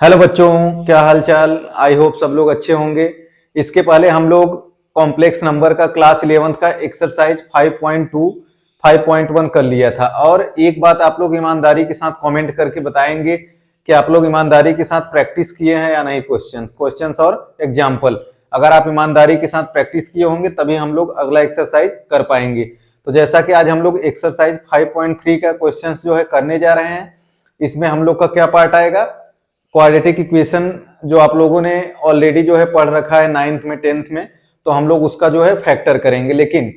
Hello बच्चों, क्या हाल चाल। आई होप सब लोग अच्छे होंगे। इसके पहले हम लोग कॉम्प्लेक्स नंबर का क्लास 11th का एक्सरसाइज 5.2 5.1 कर लिया था। और एक बात आप लोग ईमानदारी के साथ कमेंट करके बताएंगे कि आप लोग ईमानदारी के साथ प्रैक्टिस किए हैं या नहीं। क्वेश्चंस और एग्जाम्पल अगर आप ईमानदारी के साथ प्रैक्टिस किए होंगे तभी हम लोग अगला एक्सरसाइज कर पाएंगे। तो जैसा कि आज हम लोग एक्सरसाइज 5.3 का क्वेश्चंस जो है करने जा रहे हैं, इसमें हम लोग का क्या पार्ट आएगा, क्वाड्रेटिक इक्वेशन जो आप लोगों ने ऑलरेडी जो है पढ़ रखा है 9th में 10th में, तो हम लोग उसका जो है फैक्टर करेंगे। लेकिन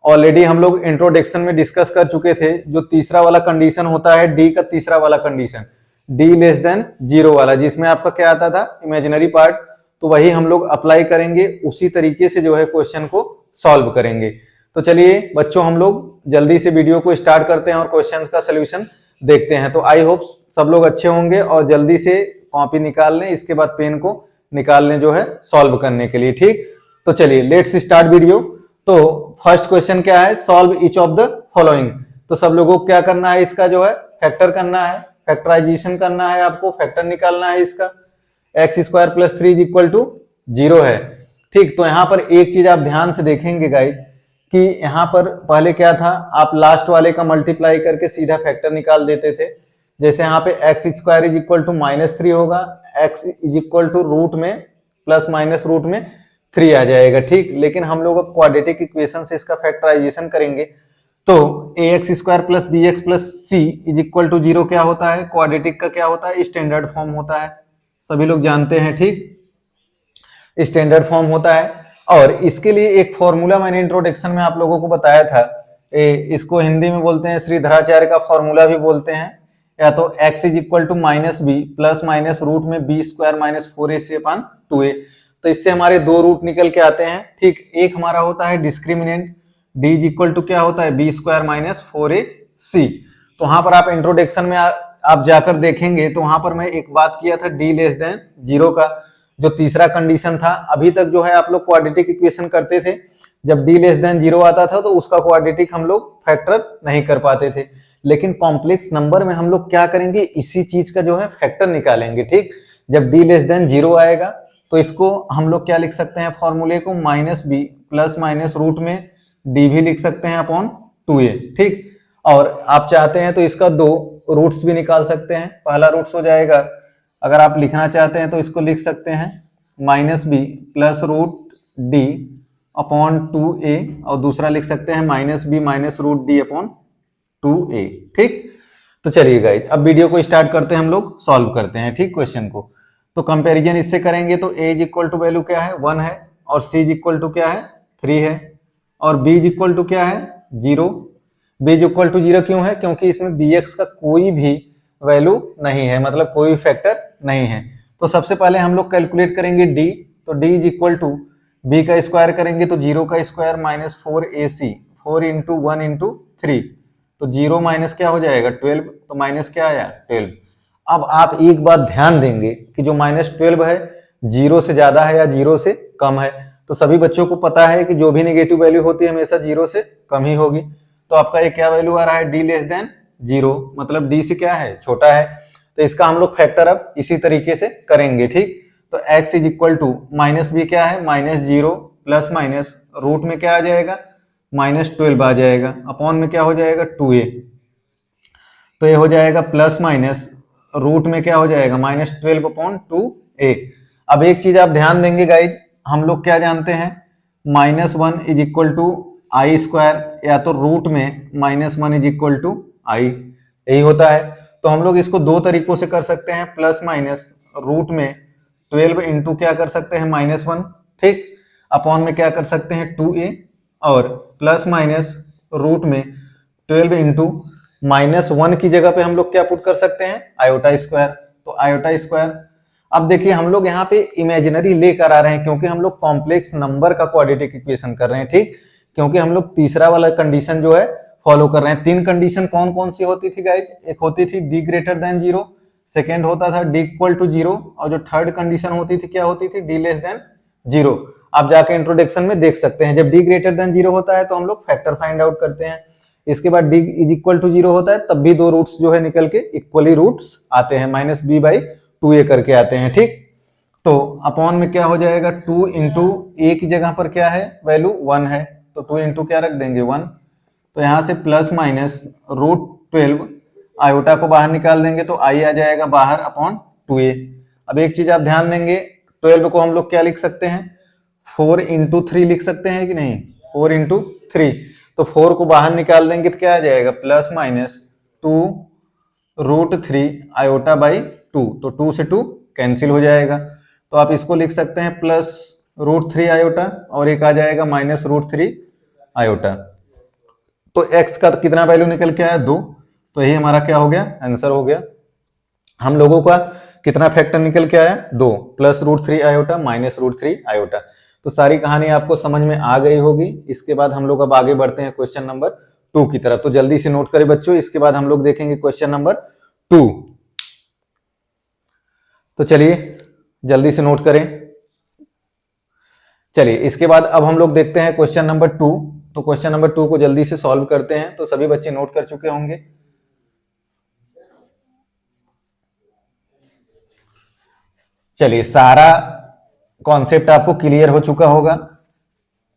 ऑलरेडी हम लोग इंट्रोडक्शन में डिस्कस कर चुके थे, जो तीसरा वाला कंडीशन होता है डी का तीसरा वाला condition, D less than zero वाला, जिसमें आपका क्या आता था, इमेजिनरी पार्ट। तो वही हम लोग अप्लाई करेंगे, उसी तरीके से जो है क्वेश्चन को सॉल्व करेंगे। तो चलिए बच्चों, हम लोग जल्दी से वीडियो को स्टार्ट करते हैं और क्वेश्चन का सोल्यूशन देखते हैं। तो आई होप सब लोग अच्छे होंगे और जल्दी से कॉपी निकाल लें, इसके बाद पेन को निकाल लें जो है सॉल्व करने के लिए। ठीक, तो चलिए लेट्स स्टार्ट वीडियो। तो फर्स्ट क्वेश्चन क्या है, solve each of the following. तो सब लोगों को क्या करना है, इसका जो है फैक्टर करना है, फैक्टराइजेशन करना है, आपको फैक्टर निकालना है इसका। X square plus 3 is equal to 0 है। ठीक, तो यहाँ पर एक चीज आप ध्यान से देखेंगे गाइज कि यहाँ पर पहले क्या था, आप लास्ट वाले का मल्टीप्लाई करके सीधा फैक्टर निकाल देते थे। जैसे यहाँ पे x square is equal to -3 होगा, x is equal to root में प्लस माइनस रूट में 3 आ जाएगा। ठीक, लेकिन हम लोग अब क्वाड्रेटिक इक्वेशन से इसका फैक्टराइजेशन करेंगे। तो A X square plus B X plus C is equal to 0 क्या होता है, क्वाड्रेटिक का क्या होता है, स्टैंडर्ड फॉर्म होता है, सभी लोग जानते हैं। ठीक, स्टैंडर्ड फॉर्म होता है। और इसके लिए एक फॉर्मूला मैंने इंट्रोडक्शन में आप लोगों को बताया था, इसको हिंदी में बोलते हैं श्रीधराचार्य का फॉर्मूला भी बोलते हैं, या तो x is equal to -b plus minus root में b square minus 4ac upon 2a। तो इससे हमारे दो रूट निकल के आते हैं। ठीक, एक हमारा होता है discriminant, d is equal to क्या होता है, b स्क्वायर माइनस 4ac। तो वहां पर आप इंट्रोडक्शन में आप जाकर देखेंगे तो वहां पर मैं एक बात किया था d लेस देन 0 का, जो तीसरा कंडीशन था। अभी तक जो है आप लोग क्वाड्रेटिक इक्वेशन करते थे, जब d लेस देन 0 आता था तो उसका क्वाड्रेटिक हम लोग फैक्टर नहीं कर पाते थे। लेकिन कॉम्प्लेक्स नंबर में हम लोग क्या करेंगे, इसी चीज का जो है फैक्टर निकालेंगे। ठीक, जब d लेस देन 0 आएगा तो इसको हम लोग क्या लिख सकते हैं, फॉर्मूले को -b प्लस माइनस रूट में d भी लिख सकते हैं अपॉन 2a। ठीक, और आप चाहते हैं तो इसका दो रूट्स भी निकाल सकते हैं। पहला रूट्स हो जाएगा, अगर आप लिखना चाहते हैं तो इसको लिख सकते हैं -b plus root d upon 2a, और दूसरा लिख सकते हैं -b minus root d upon 2a। ठीक, तो चलिए गाइज अब वीडियो को स्टार्ट करते हैं, हम लोग सॉल्व करते हैं। ठीक, क्वेश्चन को तो कंपैरिजन इससे करेंगे तो a is equal to value क्या है, 1 है, और c इज इक्वल टू क्या है, 3 है, और b इज इक्वल टू क्या है, 0। b इज इक्वल टू 0 क्यों है, क्योंकि इसमें bx का कोई भी वैल्यू नहीं है, मतलब कोई फैक्टर नहीं है। तो सबसे पहले हम लोग कैलकुलेट करेंगे d, तो d is equal to b का स्क्वायर करेंगे तो 0 का square minus 4ac, 4 into 1 into 3, तो 0 माइनस क्या हो जाएगा 12, तो माइनस क्या आया 12। अब आप एक बात ध्यान देंगे कि जो -12 है 0 से ज्यादा है या 0 से कम है। तो सभी बच्चों को पता है कि जो भी नेगेटिव वैल्यू होती है हमेशा 0 से कम ही होगी। तो आपका ये क्या वैल्यू आ रहा है, d लेस देन 0, मतलब d से क्या है, छोटा है। तो इसका हम लोग फैक्टर अब इसी तरीके से करेंगे। ठीक, तो x is equal to -b क्या है, -0 प्लस माइनस रूट में क्या आ जाएगा, -12 आ जाएगा, अपॉन में क्या हो जाएगा 2a। तो ये हो जाएगा प्लस माइनस रूट में क्या हो जाएगा, -12 अपॉन 2a। अब एक चीज आप ध्यान देंगे गाइज, हम लोग क्या जानते हैं, -1 is equal to i square, या तो रूट में -1 इज इक्वल टू आई, यही होता है। तो हम लोग इसको दो तरीकों से कर सकते हैं, प्लस माइनस रूट में 12 इंटू क्या कर सकते हैं -1, ठीक, अपॉन में क्या कर सकते हैं 2a, और प्लस माइनस रूट में 12 इंटू -1 की जगह पे हम लोग क्या पुट कर सकते हैं, आयोटा स्क्वायर। तो आयोटा स्क्वायर, अब देखिए हम लोग यहाँ पे इमेजिनरी लेकर आ रहे हैं क्योंकि हम लोग कॉम्प्लेक्स नंबर का क्वाड्रेटिक इक्वेशन कर रहे हैं। ठीक, क्योंकि हम लोग तीसरा वाला कंडीशन जो है फॉलो कर रहे हैं। तीन कंडीशन कौन कौन सी होती थी गाइज, एक होती थी d ग्रेटर देन 0, सेकेंड होता था d इक्वल टू 0, और जो थर्ड कंडीशन होती थी क्या होती थी, d लेस देन 0। आप जाके इंट्रोडक्शन में देख सकते हैं, जब d ग्रेटर देन 0 होता है तो हम लोग फैक्टर फाइंड आउट करते हैं। इसके बाद d इज इक्वल टू 0 होता है तब भी दो रूट्स जो है निकल के इक्वली रूट्स आते हैं, -b/2 2a करके आते हैं, ठीक। तो अपॉन में क्या हो जाएगा, 2 इंटू ए की जगह पर क्या है वैल्यू 1 है, तो 2 इंटू क्या रख देंगे 1। तो यहाँ से प्लस माइनस √12 आयोटा को बाहर निकाल देंगे तो आई आ जाएगा बाहर अपॉन 2a। अब एक चीज आप ध्यान देंगे, 12 को हम लोग क्या लिख सकते हैं, 4 इंटू 3 लिख सकते हैं कि नहीं, 4 इंटू 3। तो 4 को बाहर निकाल देंगे तो क्या आ जाएगा, प्लस माइनस 2√3 आयोटा बाई 2, तो 2 से 2 कैंसिल हो जाएगा। तो आप इसको लिख सकते हैं प्लस √3 आयोटा और एक आ जाएगा माइनस √3 आयोटा। तो x का कितना वैल्यू निकल के आया 2, तो यही हमारा क्या हो गया, आंसर हो गया। हम लोगों का कितना फैक्टर निकल के आया 2, प्लस √3 आयोटा माइनस √3 आयोटा। तो सारी कहानी आपको समझ में आ गई होगी। इसके बाद हम लोग अब आगे बढ़ते हैं क्वेश्चन नंबर 2 की तरफ। तो जल्दी से नोट करें बच्चों, इसके बाद हम लोग देखेंगे क्वेश्चन नंबर 2। तो चलिए जल्दी से नोट करें। चलिए इसके बाद अब हम लोग देखते हैं क्वेश्चन नंबर 2। तो क्वेश्चन नंबर 2 को जल्दी से सॉल्व करते हैं। तो सभी बच्चे नोट कर चुके होंगे। चलिए सारा कॉन्सेप्ट आपको क्लियर हो चुका होगा।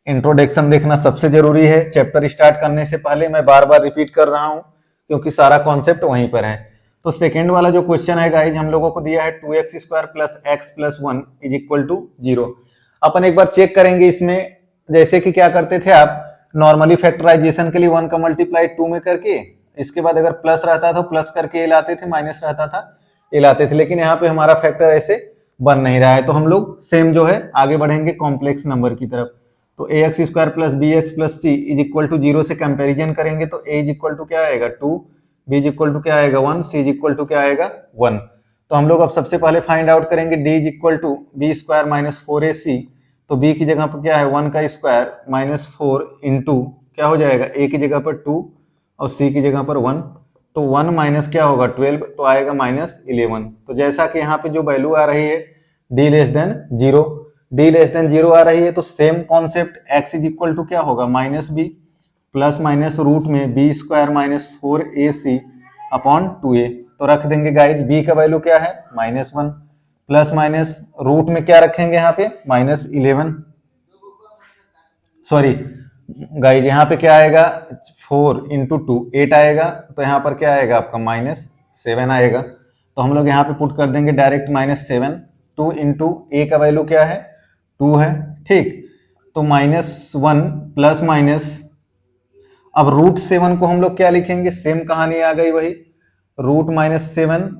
इंट्रोडक्शन देखना सबसे जरूरी है। चैप्टर स्टार्ट करने से पहले मैं बार बार रिपीट कर रहा हूं क्योंकि सारा कॉन्सेप्ट वहीं पर है। तो सेकेंड वाला जो क्वेश्चन है गाइज, हम लोगों को दिया है 2x² plus x plus 1 is equal to 0। अपन एक बार चेक करेंगे इसमें, जैसे कि क्या करते थे आप नॉर्मली फैक्टराइजेशन के लिए 1 का मल्टीप्लाई 2 में करके, इसके बाद अगर प्लस रहता था तो प्लस करके ए लाते थे, माइनस रहता था ए लाते थे। लेकिन यहाँ पे हमारा फैक्टर ऐसे बन नहीं रहा है, तो हम लोग सेम जो है आगे बढ़ेंगे कॉम्प्लेक्स नंबर की तरफ। तो ax² plus bx plus c is equal to 0 से कंपेरिजन करेंगे तो a इज इक्वल टू क्या आएगा 2, b इज इक्वल टू क्या आएगा 1, c इज इक्वल टू क्या आएगा 1। तो हम लोग अब सबसे पहले फाइंड आउट करेंगे d is equal to b² minus 4ac। तो b की जगह पर क्या है 1 का स्क्वायर माइनस 4 इंटू क्या हो जाएगा, a की जगह पर 2 और c की जगह पर 1। तो 1 माइनस क्या होगा 12, तो आएगा माइनस 11। तो जैसा कि यहाँ पे जो वैल्यू आ रही है d less than 0, d less than 0 आ रही है, तो same concept x is equal to क्या होगा minus b plus minus root में b² minus 4ac upon 2a। तो रख देंगे गाइज b का वैल्यू क्या है -1 प्लस माइनस रूट में क्या रखेंगे यहाँ पे -11, सॉरी गाइज यहाँ पे क्या आएगा 4 इंटू 2 8 आएगा, तो यहाँ पर क्या आएगा आपका -7 आएगा। तो हम लोग यहाँ पे पुट कर देंगे डायरेक्ट -7। 2 इंटू ए का वैल्यू क्या है 2 है, ठीक। तो -1 प्लस माइनस, अब √7 को हम लोग क्या लिखेंगे, सेम कहानी आ गई वही, √-7।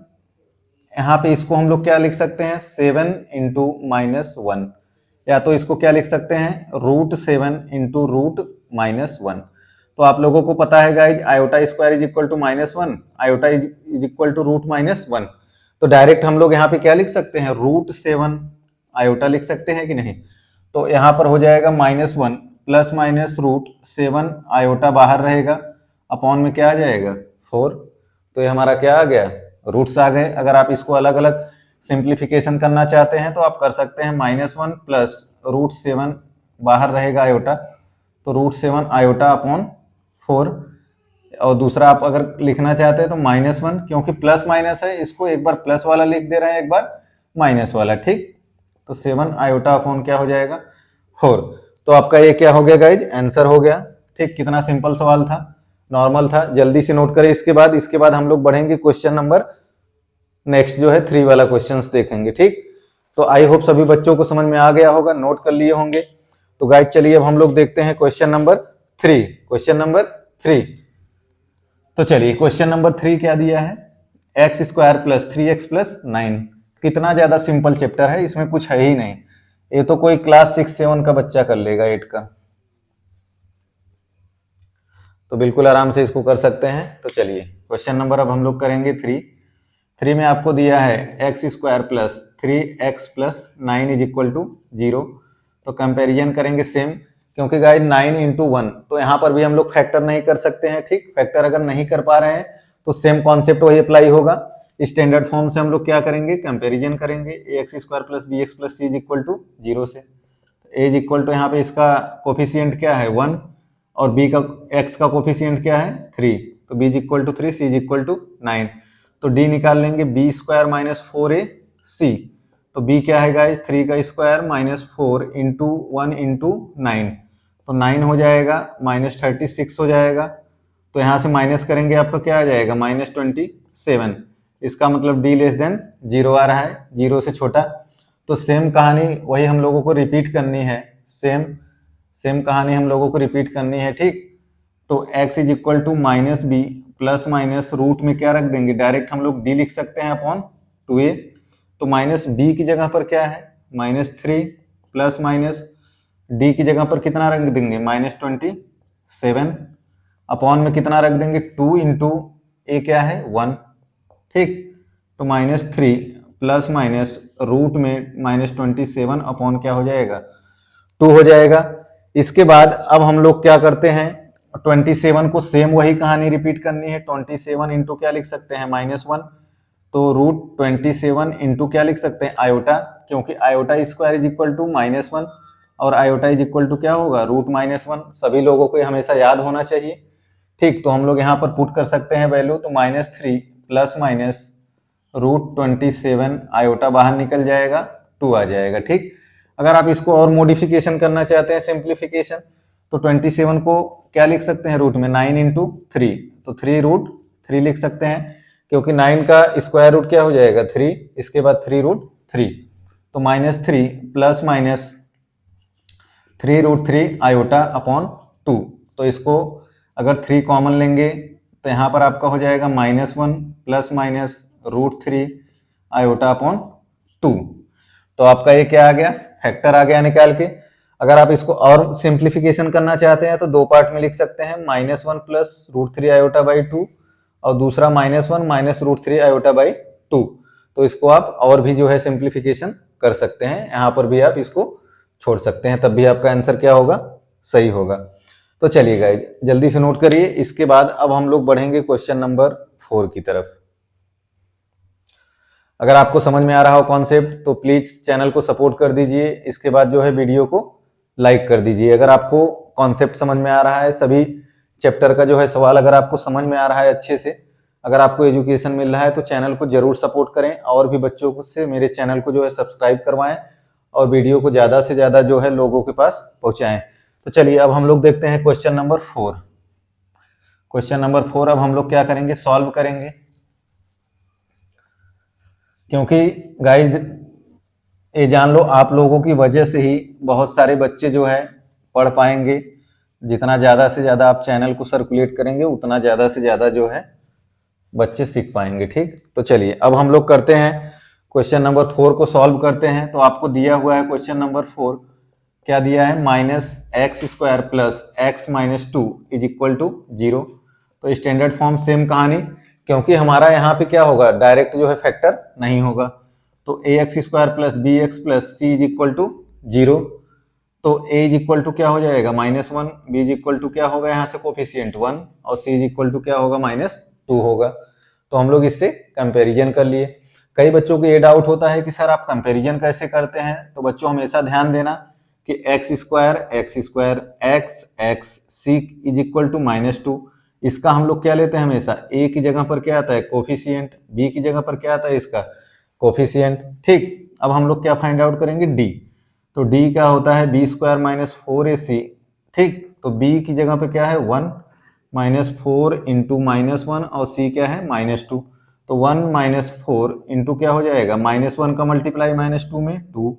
यहाँ पे इसको हम लोग क्या लिख सकते हैं 7 इंटू -1, या तो इसको क्या लिख सकते हैं √7 इंटू √-1। तो आप लोगों को पता है guys iota square is equal to -1, iota is equal to √-1। तो डायरेक्ट हम लोग यहाँ पे क्या लिख सकते हैं √7 आयोटा लिख सकते हैं कि नहीं। तो यहाँ पर हो जाएगा -1 प्लस माइनस √7 आयोटा बाहर रहेगा, अपॉन में क्या आ जाएगा 4। तो ये हमारा क्या आ गया रूट्स आ गए। अगर आप इसको अलग अलग सिंप्लीफिकेशन करना चाहते हैं तो आप कर सकते हैं -1 प्लस √7 बाहर रहेगा आयोटा, तो √7 आयोटा अपॉन 4। और दूसरा आप अगर लिखना चाहते हैं तो -1, क्योंकि प्लस माइनस है इसको एक बार प्लस वाला लिख दे रहे हैं एक बार माइनस वाला, ठीक। तो 7 आयोटा अपॉन क्या हो जाएगा 4। तो आपका ये क्या हो गया गाइज आंसर हो गया, ठीक। कितना सिंपल सवाल था, नॉर्मल था। जल्दी से नोट करें। इसके बाद हम लोग बढ़ेंगे क्वेश्चन नंबर नेक्स्ट जो है 3 वाला क्वेश्चंस देखेंगे, ठीक। तो आई होप सभी बच्चों को समझ में आ गया होगा, नोट कर लिए होंगे। तो गाइज चलिए अब हम लोग देखते हैं क्वेश्चन नंबर 3। क्वेश्चन नंबर 3, तो चलिए क्वेश्चन नंबर 3 क्या दिया है, x² प्लस 3x प्लस 9। कितना ज्यादा सिंपल चैप्टर है, इसमें कुछ है ही नहीं। ये तो कोई क्लास 6-7 का बच्चा कर लेगा, 8 का। तो बिल्कुल आराम से इसको कर सकते हैं। तो चलिए क्वेश्चन नंबर अब हम लोग करेंगे 3 में आपको दिया है x² plus 3x plus 9 is equal to 0। तो कंपेरिजन करेंगे सेम, क्योंकि गाइस 9 इंटू 1, तो यहाँ पर भी हम लोग फैक्टर नहीं कर सकते हैं, ठीक। फैक्टर अगर नहीं कर पा रहे हैं तो सेम कॉन्सेप्ट वही अप्लाई होगा। स्टैंडर्ड फॉर्म से हम लोग क्या करेंगे कंपेरिजन करेंगे, ax² plus bx plus c is equal to 0 से। a इज इक्वल टू यहाँ पे इसका कोफिशियंट क्या है 1 और b का x का कोफिशियंट क्या है 3, तो b is equal to 3, c is equal to 9। तो d निकाल लेंगे b² माइनस 4a सी। तो b क्या है गाइस, 3 का स्क्वायर माइनस 4 इंटू 1 इंटू 9, तो 9 हो जाएगा, माइनस 36 हो जाएगा। तो यहाँ से माइनस करेंगे आपका क्या आ जाएगा, माइनस 27। इसका मतलब d लेस देन 0 आ रहा है, 0 से छोटा। तो सेम कहानी वही हम लोगों को रिपीट करनी है, सेम कहानी हम लोगों को रिपीट करनी है, ठीक। तो x is equal to minus b plus minus root में क्या रख देंगे, डायरेक्ट हम लोग d लिख सकते हैं अपॉन 2a। तो माइनस b की जगह पर क्या है, माइनस 3 प्लस माइनस d की जगह पर कितना रख देंगे, माइनस 27 अपॉन में कितना रख देंगे, 2 इंटू ए क्या है 1, ठीक। तो माइनस 3 प्लस माइनस रूट में माइनस 27 अपॉन क्या हो जाएगा, 2 हो जाएगा। इसके बाद अब हम लोग क्या करते हैं, 27 को सेम वही कहानी रिपीट करनी है। 27 इंटू क्या लिख सकते हैं, -1। तो रूट 27 इंटू क्या लिख सकते हैं, आयोटा, क्योंकि iota square is equal to -1 और आयोटा इज इक्वल टू क्या होगा, रूट -1। सभी लोगों को हमेशा याद होना चाहिए, ठीक। तो हम लोग यहाँ पर पुट कर सकते हैं वैल्यू। तो -3 प्लस माइनस रूट 27 आयोटा बाहर निकल जाएगा, 2 आ जाएगा, ठीक। अगर आप इसको और मॉडिफिकेशन करना चाहते हैं, सिंप्लीफिकेशन, तो 27 को क्या लिख सकते हैं रूट में, 9 इंटू 3, तो 3 रूट 3 लिख सकते हैं, क्योंकि 9 का स्क्वायर रूट क्या हो जाएगा 3, इसके बाद 3 रूट 3। तो -3 plus minus 3 root 3 iota upon 2। तो इसको अगर 3 कॉमन लेंगे तो यहाँ पर आपका हो जाएगा -1 plus minus root 3 iota upon 2। तो आपका ये क्या आ गया, फैक्टर आ गया निकाल के। अगर आप इसको और सिंप्लीफिकेशन करना चाहते हैं तो दो पार्ट में लिख सकते हैं, -1 प्लस रूट 3 आयोटा बाई 2 और दूसरा -1 माइनस रूट 3 आयोटा बाई 2। तो इसको आप और भी जो है सिंप्लीफिकेशन कर सकते हैं, यहाँ पर भी आप इसको छोड़ सकते हैं, तब भी आपका आंसर क्या होगा, सही होगा। तो चलिए गाइस जल्दी से नोट करिए। इसके बाद अब हम लोग बढ़ेंगे क्वेश्चन नंबर 4 की तरफ। अगर आपको समझ में आ रहा हो कॉन्सेप्ट तो प्लीज चैनल को सपोर्ट कर दीजिए, इसके बाद जो है वीडियो को लाइक कर दीजिए। अगर आपको कॉन्सेप्ट समझ में आ रहा है, सभी चैप्टर का जो है सवाल अगर आपको समझ में आ रहा है अच्छे से, अगर आपको एजुकेशन मिल रहा है तो चैनल को जरूर सपोर्ट करें और भी बच्चों को से मेरे चैनल को जो है सब्सक्राइब करवाएं और वीडियो को ज्यादा से ज्यादा जो है लोगों के पास पहुंचाएं। तो चलिए अब हम लोग देखते हैं क्वेश्चन नंबर 4। क्वेश्चन नंबर 4 अब हम लोग क्या करेंगे, सॉल्व करेंगे। क्योंकि गाइस ये जान लो, आप लोगों की वजह से ही बहुत सारे बच्चे जो है पढ़ पाएंगे। जितना ज़्यादा से ज़्यादा आप चैनल को सर्कुलेट करेंगे उतना ज़्यादा से ज़्यादा जो है बच्चे सीख पाएंगे, ठीक। तो चलिए अब हम लोग करते हैं क्वेश्चन नंबर 4 को सॉल्व करते हैं। तो आपको दिया हुआ है क्वेश्चन नंबर 4, क्या दिया है, -x² plus x minus 2 is equal to 0। तो स्टैंडर्ड फॉर्म सेम कहानी, क्योंकि हमारा यहाँ पे क्या होगा, डायरेक्ट जो है फैक्टर नहीं होगा। तो ax² plus bx plus c is equal to 0। तो a इज इक्वल टू क्या हो जाएगा, -1, b इज इक्वल टू क्या होगा, यहाँ से कोफिशिएंट 1 और c इज इक्वल टू क्या होगा, -2 होगा। तो हम लोग इससे कंपैरिजन कर लिए। कई बच्चों को ये डाउट होता है कि सर आप कंपैरिजन कैसे करते हैं। तो बच्चों हमेशा ध्यान देना कि x² x c is equal to -2, इसका हम लोग क्या लेते हैं हमेशा, a की जगह पर क्या आता है कोफिशिएंट, b की जगह पर क्या आता है इसका कोफिशिएंट, ठीक। अब हम लोग क्या फाइंड आउट करेंगे, d। तो d क्या होता है, b² माइनस 4ac, ठीक। तो b की जगह पे क्या है 1 -4 इंटू -1 और c क्या है -2। तो 1 -4 इंटू क्या हो जाएगा, -1 का मल्टीप्लाई -2 में 2,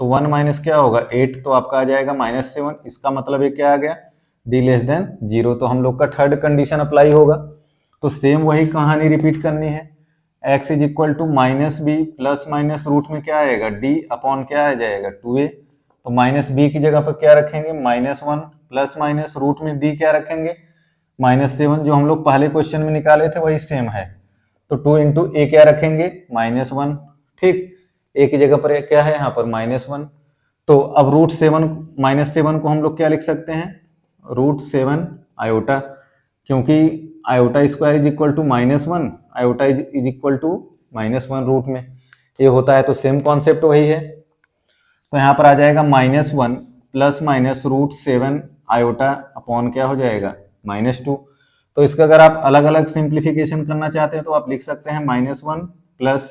तो 1 माइनस क्या होगा 8, तो आपका आ जाएगा -7। इसका मतलब ये क्या आ गया, d लेस देन 0। तो हम लोग का थर्ड कंडीशन अप्लाई होगा। तो सेम वही कहानी रिपीट करनी है, x is equal to -b plus minus root में क्या आएगा, d अपॉन क्या आ जाएगा 2a। तो -b की जगह पर क्या रखेंगे, -1 प्लस माइनस रूट में d क्या रखेंगे, -7। जो हम लोग पहले क्वेश्चन में निकाले थे वही सेम है। तो 2 इंटू ए क्या रखेंगे, -1, ठीक। ए की जगह पर क्या है यहाँ पर -1। तो अब -7 को हम लोग क्या लिख सकते हैं, √7 आयोटा, क्योंकि iota square is equal to -1, iota is equal to -1 root में ये होता है। तो सेम कॉन्सेप्ट वही है। तो यहाँ पर आ जाएगा -1 प्लस माइनस √7 आयोटा अपॉन क्या हो जाएगा -2। तो इसका अगर आप अलग अलग सिंप्लीफिकेशन करना चाहते हैं तो आप लिख सकते हैं -1 प्लस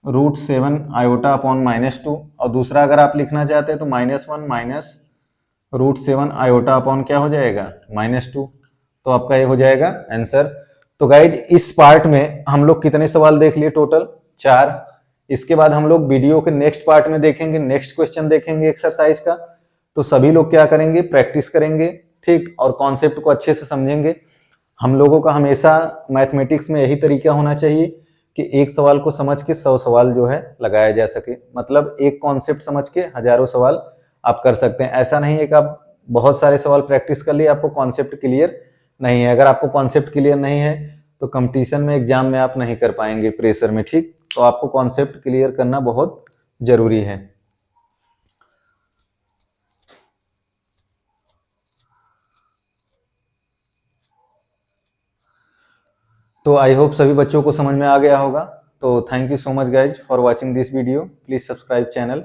√7 आयोटा अपॉन -2, और दूसरा अगर आप लिखना चाहते हैं तो -1 माइनस √7 आयोटा अपॉन क्या हो जाएगा, -2। तो आपका ये हो जाएगा आंसर। तो गाइज इस पार्ट में हम लोग कितने सवाल देख लिए टोटल, 4। इसके बाद हम लोग वीडियो के नेक्स्ट पार्ट में देखेंगे, नेक्स्ट क्वेश्चन देखेंगे एक्सरसाइज का। तो सभी लोग क्या करेंगे, प्रैक्टिस करेंगे, ठीक, और कॉन्सेप्ट को अच्छे से समझेंगे। हम लोगों का हमेशा मैथमेटिक्स में यही तरीका होना चाहिए कि एक सवाल को समझ के 100 सवाल जो है लगाया जा सके, मतलब एक कॉन्सेप्ट समझ के हजारों सवाल आप कर सकते हैं। ऐसा नहीं है कि आप बहुत सारे सवाल प्रैक्टिस कर लिए, आपको कॉन्सेप्ट क्लियर नहीं है। अगर आपको कॉन्सेप्ट क्लियर नहीं है तो कंपटीशन में, एग्जाम में आप नहीं कर पाएंगे, प्रेशर में, ठीक। तो आपको कॉन्सेप्ट क्लियर करना बहुत जरूरी है। तो आई होप सभी बच्चों को समझ में आ गया होगा। तो thank you so much guys for watching this video. Please subscribe channel.